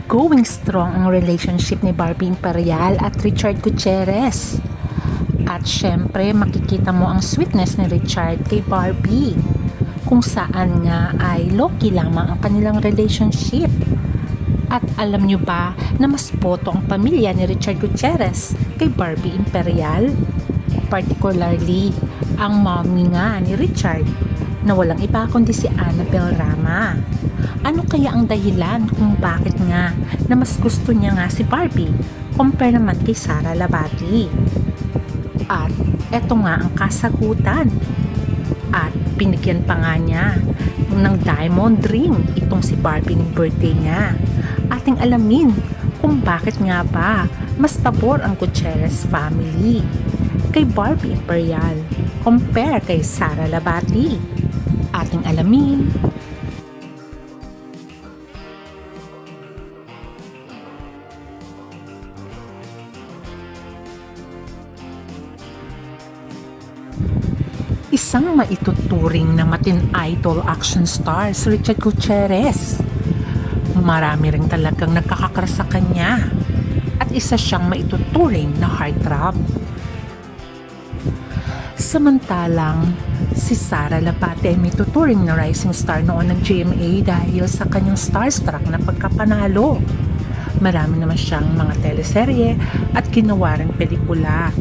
Going strong ang relationship ni Barbie Imperial at Richard Gutierrez. At syempre, makikita mo ang sweetness ni Richard kay Barbie, kung saan nga ay low-key lamang ang kanilang relationship. At alam nyo ba na mas boto ang pamilya ni Richard Gutierrez kay Barbie Imperial? Particularly, ang mommy nga ni Richard na walang iba kundi si Annabel Rama. Ano kaya ang dahilan kung bakit nga na mas gusto niya nga si Barbie compare naman kay Sara Labati? At eto nga ang kasagutan. At binigyan pa nga niya ng diamond ring itong si Barbie ng birthday niya. Ating alamin kung bakit nga ba mas pabor ang Gutierrez family kay Barbie Imperial compare kay Sara Labati. Ating alamin. Isang maituturing na matin-idol action star si Richard Gutierrez. Marami rin talagang nagkakakras sa kanya at isa siyang maituturing na heartthrob. Samantalang si Sara Labati ay may tuturing na rising star noon ng GMA dahil sa kanyang starstruck na pagkapanalo. Marami naman siyang mga teleserye at ginawa ring pelikula.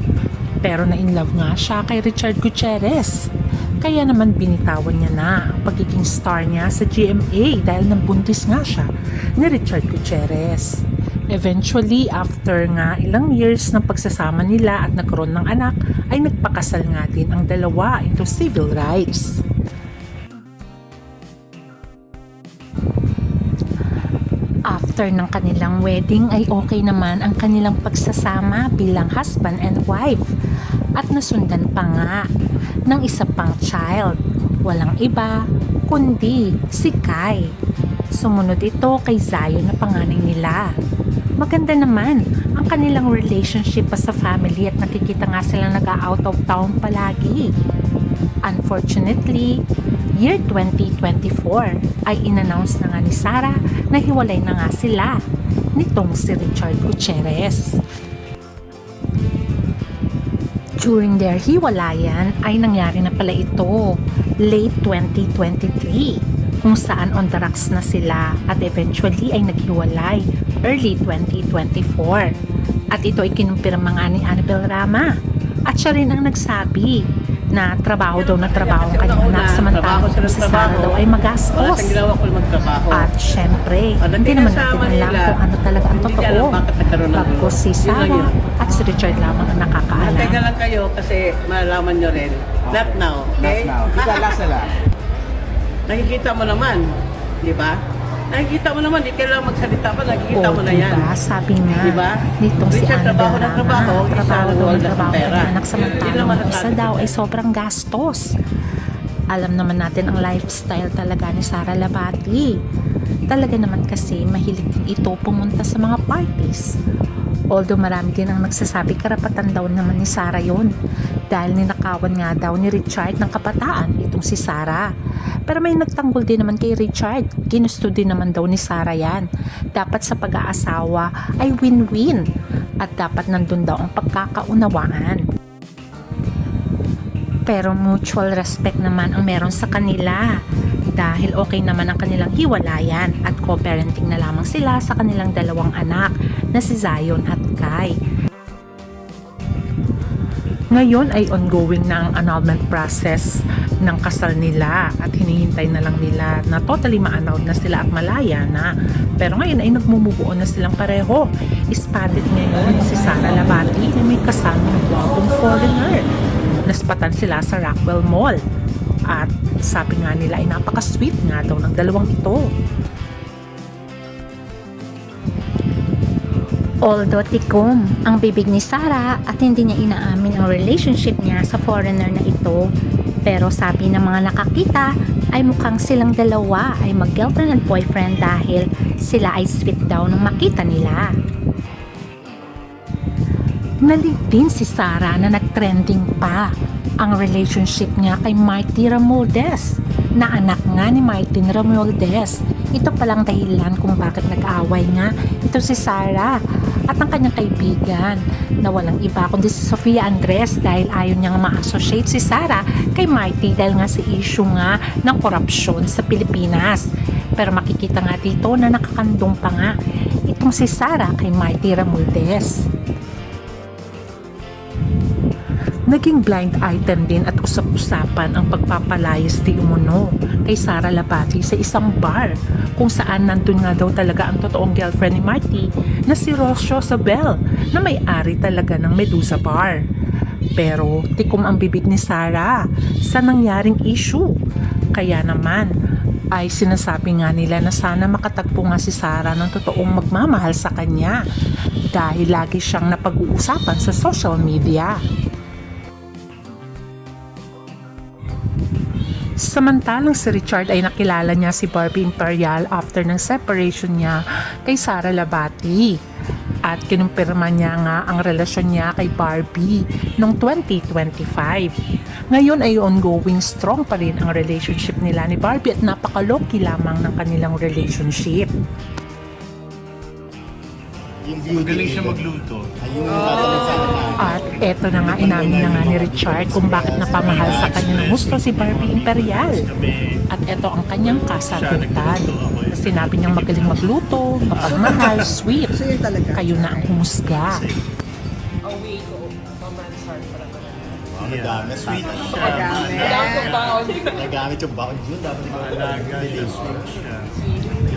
Pero na-inlove nga siya kay Richard Gutierrez. Kaya naman binitawan niya na ang pagiging star niya sa GMA dahil nabuntis nga siya ni Richard Gutierrez. Eventually, after nga ilang years ng pagsasama nila at nagkaroon ng anak, ay nagpakasal nga din ang dalawa into civil rights. After ng kanilang wedding ay okay naman ang kanilang pagsasama bilang husband and wife at nasundan pa nga ng isa pang child, walang iba kundi si Kai. Sumunod ito kay Zion na panganay nila. Maganda naman ang kanilang relationship pa sa family at nakikita nga silang nag-out of town palagi. Unfortunately, year 2024 ay inannounce na nga ni Sara na hiwalay na nga sila nitong si Richard Gutierrez. During their hiwalayan ay nangyari na pala ito late 2023 kung saan on the rocks na sila at eventually ay naghiwalay early 2024. At ito ay kinumpirma nga ni Annabel Rama at siya rin ang nagsabi na trabaho daw na trabaho ang kanyang anak samantalang si Sara daw ay magastos. At syempre, hindi naman natin alam kung ano talaga ang totoo. Pagkos si Sara at si Richard lamang ang nakakaalam. Teka lang kayo kasi malaman nyo rin. Not now, okay? Last na lang. Nakikita mo naman, di ba? Nakikita mo naman, di kailangan magsalita pa, nakikita mo na yan. Diba? Sabi nga, diba? nitong si Richard, Annabel trabaho ng trabaho, trabaho daw ng trabaho pera. ng anak samantalang ang isa daw ay sobrang gastos. Alam naman natin ang lifestyle talaga ni Sara Labati. Talaga naman kasi mahilig din ito pumunta sa mga parties. Although marami din ang nagsasabi karapatan daw naman ni Sara yon dahil ninakawan nga daw ni Richard ng kabataan itong si Sara. Pero may nagtanggol din naman kay Richard. Ginusto din naman daw ni Sara yan. Dapat sa pag-aasawa ay win-win at dapat nandun daw ang pagkakaunawaan. Pero mutual respect naman ang meron sa kanila dahil okay naman ang kanilang hiwalayan at co-parenting na lamang sila sa kanilang dalawang anak na si Zion at Kai. Ngayon ay ongoing na ang annulment process ng kasal nila at hinihintay na lang nila na totally ma-annulled na sila at malaya na. Pero ngayon ay nagmumubuo na silang pareho. Ispandit ngayon si Sara Labati na may kasamang gwapong foreigner. Naspatan sila sa Rockwell Mall. At sabi nga nila ay napaka-sweet nga daw ng dalawang ito. Although tikom ang bibig ni Sara at hindi niya inaamin ang relationship niya sa foreigner na ito, pero sabi ng mga nakakita ay mukhang silang dalawa ay mag-girlfriend and boyfriend dahil sila ay sweet daw nung makita nila. Nalig din si Sara na nag-trending pa ang relationship niya kay Marty Romualdez na anak nga ni Martin Romualdez, Ito palang dahilan kung bakit nag-away nga ito si Sarah at ang kanyang kaibigan na walang iba kundi si Sofia Andres dahil ayaw niyang ma-associate si Sarah kay Marty dahil nga si issue nga ng korupsyon sa Pilipinas. Pero makikita nga dito na nakakandong pa nga itong si Sarah kay Marty Romualdez. Naging blind item din at usap-usapan ang pagpapalayas di umuno kay Sara Labati sa isang bar kung saan nandun nga daw talaga ang totoong girlfriend ni Marty na si Rocio Sabel na may-ari talaga ng Medusa Bar. Pero tikom ang bibig ni Sara sa nangyaring issue. Kaya naman ay sinasabi nga nila na sana makatagpo nga si Sara ng totoong magmamahal sa kanya dahil lagi siyang napag-uusapan sa social media. Samantalang si Richard ay nakilala niya si Barbie Imperial after ng separation niya kay Sara Labati at kinumpirma niya nga ang relasyon niya kay Barbie noong 2025. Ngayon ay ongoing strong pa rin ang relationship nila ni Barbie at napakaloki lamang ng kanilang relationship. Magaling siya magluto. At eto na nga, inamin na nga ni Richard kung bakit napamahal sa kanya ng gusto si Barbie Imperial. At eto ang kanyang kasagutan. Sinabi niyang magaling magluto, mapagmahal, sweet. Kayo na ang humusga. Nagamit. Sweet siya. Nagamit yung baon yun. Dapat alaga siya. Sweet siya.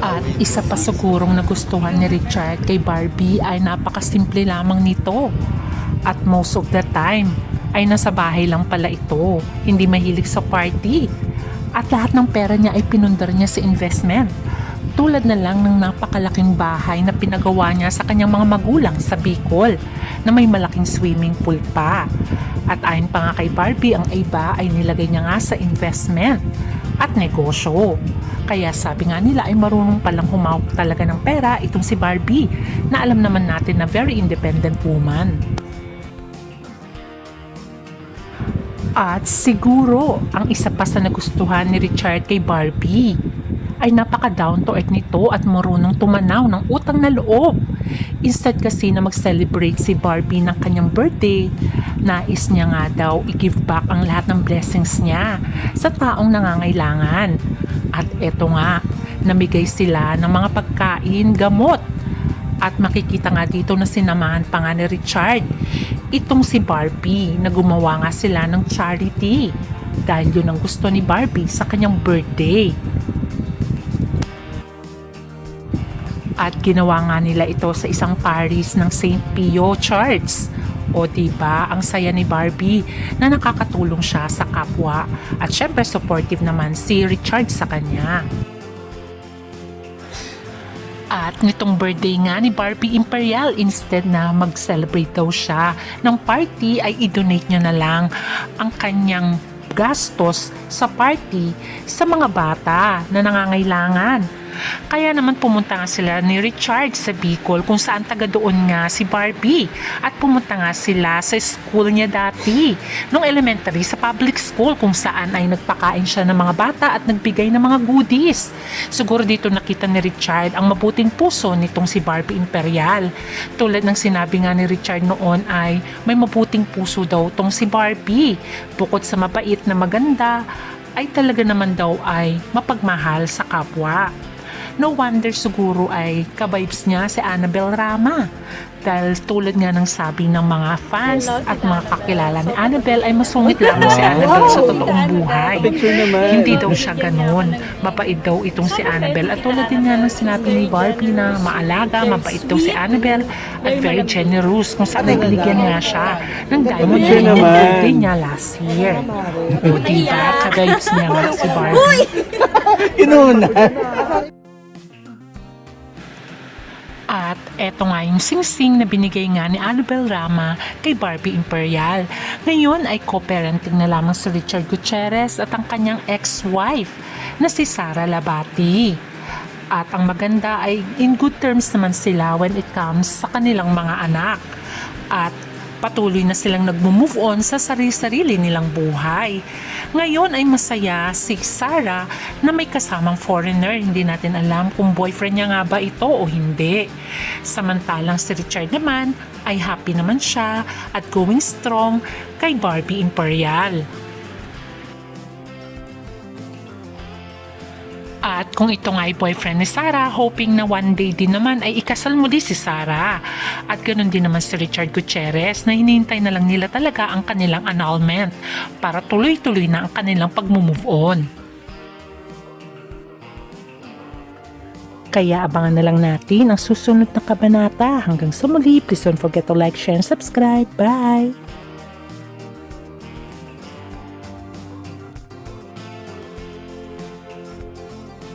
At isa pa sigurong nagustuhan ni Richard kay Barbie ay napakasimple lamang nito. At most of the time ay nasa bahay lang pala ito. Hindi mahilig sa party. At lahat ng pera niya ay pinundar niya sa investment. Tulad na lang ng napakalaking bahay na pinagawa niya sa kanyang mga magulang sa Bicol na may malaking swimming pool pa. At ayon pa nga kay Barbie, ang iba ay nilagay niya nga sa investment at negosyo. Kaya sabi nga nila ay marunong palang humawak talaga ng pera itong si Barbie na alam naman natin na very independent woman. At siguro ang isa pa sa nagustuhan ni Richard kay Barbie ay napaka down to earth nito at marunong tumanaw ng utang na loob. Instead kasi na mag-celebrate si Barbie ng kanyang birthday, nais niya nga daw i-give back ang lahat ng blessings niya sa taong nangangailangan. At eto nga, namigay sila ng mga pagkain, gamot. At makikita nga dito na sinamahan pa nga ni Richard itong si Barbie na gumawa nga sila ng charity dahil yun ang gusto ni Barbie sa kanyang birthday. At ginawa nga nila ito sa isang parish ng St. Pio Church. O diba, ang saya ni Barbie na nakakatulong siya sa kapwa at syempre supportive naman si Richard sa kanya. At nitong birthday nga ni Barbie Imperial, instead na mag-celebrate daw siya ng party ay i-donate niya na lang ang kanyang gastos sa party sa mga bata na nangangailangan. Kaya naman pumunta nga sila ni Richard sa Bicol kung saan taga doon nga si Barbie at pumunta nga sila sa school niya dati nung elementary sa public school kung saan ay nagpakain siya ng mga bata at nagbigay ng mga goodies. Siguro dito nakita ni Richard ang mabuting puso nitong si Barbie Imperial. Tulad ng sinabi nga ni Richard noon ay may mabuting puso daw tong si Barbie. Bukod sa mabait na maganda ay talaga naman daw ay mapagmahal sa kapwa. No wonder siguro ay ka-vibes niya si Annabel Rama. Dahil tulad nga ng sabi ng mga fans at mga kakilala ni Annabel ay masungit lamang si Annabel sa totoong buhay. Hindi daw siya ganun. Mabait daw itong si Annabel. At tulad din nga ng sinabi ni Barbie na maalaga, mabait daw si Annabel at very generous kung saan nagligyan nga siya ng diamond ring ng birthday niya last year. O diba, ka-vibes niya nga si Barbie. At eto nga yung singsing na binigay nga ni Annabel Rama kay Barbie Imperial. Ngayon ay co-parenting na lamang si Richard Gutierrez at ang kanyang ex-wife na si Sara Labati. At ang maganda ay in good terms naman sila when it comes sa kanilang mga anak. At Patuloy na silang nagmo-move on sa sarili-sarili nilang buhay. Ngayon ay masaya si Sarah na may kasamang foreigner. Hindi natin alam kung boyfriend niya nga ba ito o hindi. Samantalang si Richard naman ay happy naman siya at going strong kay Barbie Imperial. At kung ito nga ay boyfriend ni Sarah, hoping na one day din naman ay ikasal mo din si Sarah. At ganoon din naman si Richard Gutierrez na hinihintay na lang nila talaga ang kanilang annulment para tuloy-tuloy na ang kanilang pag-move on. Kaya abangan na lang natin ang susunod na kabanata. Hanggang sa muli, please don't forget to like, share, and subscribe. Bye!